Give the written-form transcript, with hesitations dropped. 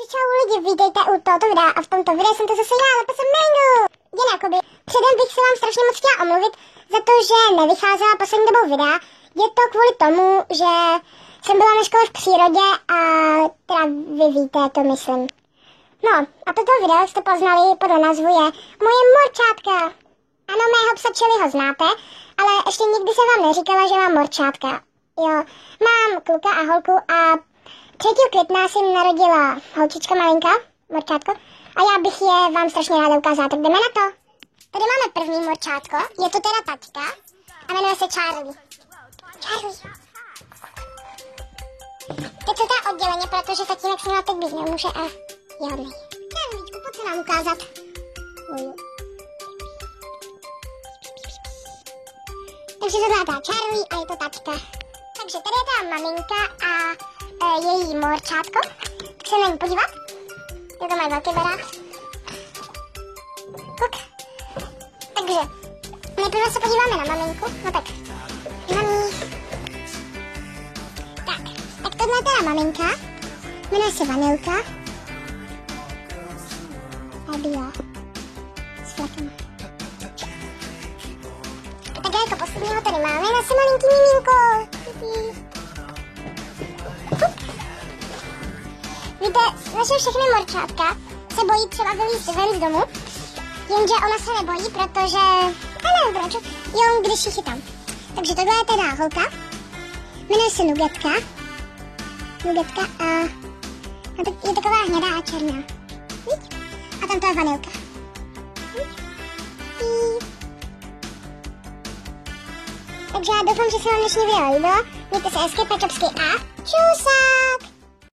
Takže čau lidi, vítejte u tohoto videa a v tomto videu jsem to zase já, ale jsem Mango. Jen jakoby, předem bych se vám strašně moc chtěla omluvit za to, že nevycházela poslední dobou videa. Je to kvůli tomu, že jsem byla na škole v přírodě a teda vy víte, to myslím. No a toto video, jak jste poznali podle názvu, je moje morčátka. Ano, mého psa Chiliho znáte, ale ještě nikdy jsem vám neříkala, že mám morčátka. Jo, mám kluka a holku a 3. května jsem narodila holčička malinka, morčátko, a já bych je vám strašně ráda ukázala, tak jdeme na to. Tady máme první morčátko, je to teda taťka a jmenuje se Charlie. Charlie. Teď se dá odděleně, protože tatínek s ním teď být nemůže a je hodný. Charliečku, pojď se nám ukázat. Takže to dá Charlie a je to taťka. Takže tady je ta maminka a její morčátko. Tak se na ní podívat. Je to má velký barák. Kuk. Takže nejprve se podíváme na maminku. No tak. Mami. Tak tohle je teda maminka. Jmenuje se Vanilka. A bílá. S flekama. A tak jako posledního tady máme naše malinký miminko. Víte, naše všechny morčátka se bojí třeba vylízt ven z domu, jenže ona se nebojí, protože, já nevím proč, jo, když ji chytám. Takže tohle je teda holka, jmenuje se Nugetka a je taková hnědá a černá. Víš? A tam to je Vanilka. Takže já doufám, že se vám dnešní video líbilo. Mějte se hezky, pečovsky a čusa!